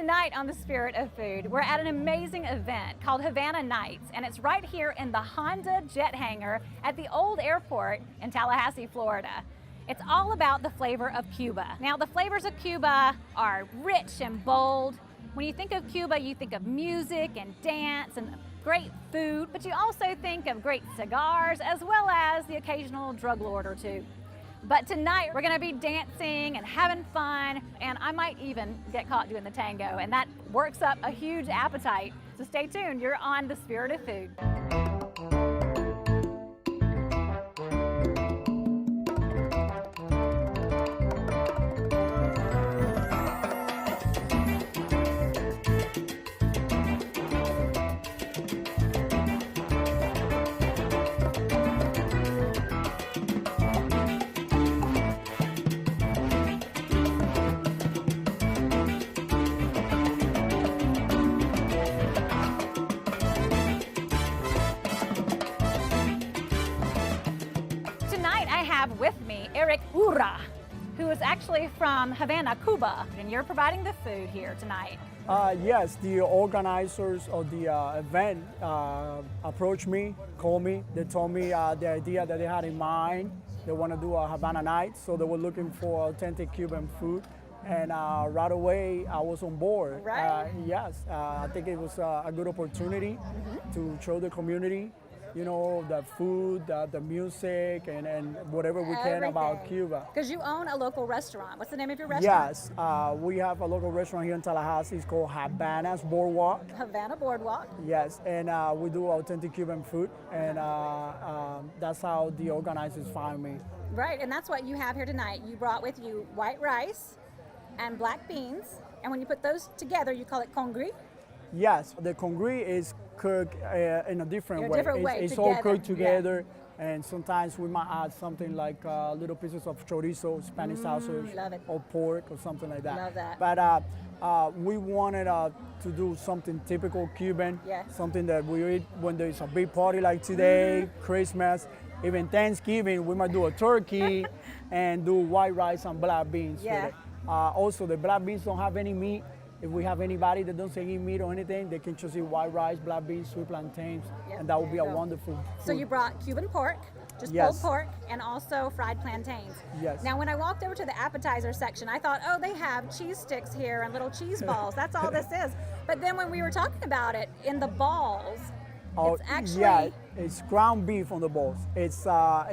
Tonight on The Spirit of Food, we're at an amazing event called Havana Nights, and it's right here in the Honda Jet Hangar at the old airport in Tallahassee, Florida. It's all about the flavor of Cuba. Now, the flavors of Cuba are rich and bold. When you think of Cuba, you think of music and dance and great food, but you also think of great cigars as well as the occasional drug lord or two. But tonight we're gonna be dancing and having fun, and I might even get caught doing the tango, and that works up a huge appetite. So stay tuned, you're on The Spirit of Food. With me, Eric Urra, who is actually from Havana, Cuba, and you're providing the food here tonight. Yes, the organizers of the event approached me, called me. They told me the idea that they had in mind. They want to do a Havana night, so they were looking for authentic Cuban food. And right away, I was on board. Right? Yes, I think it was a good opportunity to show the community, you know, the food, the music, and whatever we can about Cuba. Because you own a local restaurant. What's the name of your restaurant? Yes, we have a local restaurant here in Tallahassee. It's called Havana's Boardwalk. Havana Boardwalk. Yes, and we do authentic Cuban food, and that's how the organizers found me. Right, and that's what you have here tonight. You brought with you white rice and black beans, and when you put those together, you call it congri? Yes, the congri is cooked in a different way. It's together. all cooked together, and sometimes we might add something like little pieces of chorizo, Spanish sausage, or pork, or something like that. Love that. But we wanted to do something typical Cuban, something that we eat when there's a big party like today, Christmas, even Thanksgiving. We might do a turkey and do white rice and black beans with it. Also, the black beans don't have any meat. If we have anybody that doesn't eat meat or anything, they can just eat white rice, black beans, sweet plantains, and that would be a wonderful food. So you brought Cuban pork, just pulled pork, and also fried plantains. Yes. Now, when I walked over to the appetizer section, I thought, oh, they have cheese sticks here and little cheese balls. That's all this is. But then when we were talking about it, in the balls, it's actually... it's ground beef on the balls. It's stuffed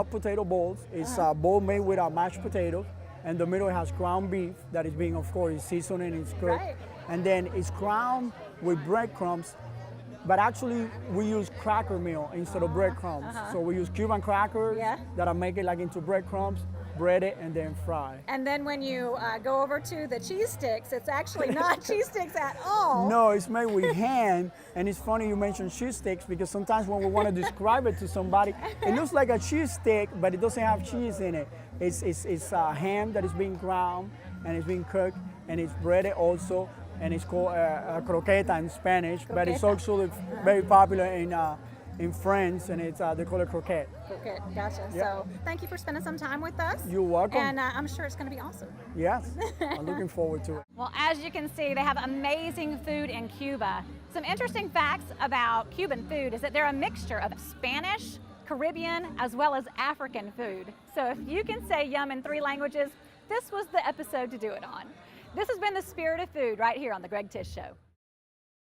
potato balls. It's a bowl made with mashed potatoes. And the middle has ground beef that is being, of course, seasoned and it's cooked. Right. And then it's crowned with breadcrumbs, but actually we use cracker meal instead of breadcrumbs. So we use Cuban crackers that are made like into breadcrumbs, bread it, and then fry. And then when you go over to the cheese sticks, it's actually not cheese sticks at all. No, it's made with hand. And it's funny you mentioned cheese sticks because sometimes when we want to describe it to somebody, it looks like a cheese stick, but it doesn't have cheese in it. It's ham that is being ground and it's being cooked, and it's breaded also, and it's called croqueta in Spanish, but it's also very popular in France, and it's they call it croquette. Croquette, gotcha. So thank you for spending some time with us. You're welcome. And I'm sure it's going to be awesome. Yes, I'm looking forward to it. Well, as you can see, they have amazing food in Cuba. Some interesting facts about Cuban food is that they're a mixture of Spanish, Caribbean, as well as African food. So if you can say yum in 3 languages, this was the episode to do it on. This has been The Spirit of Food right here on The Greg Tish Show.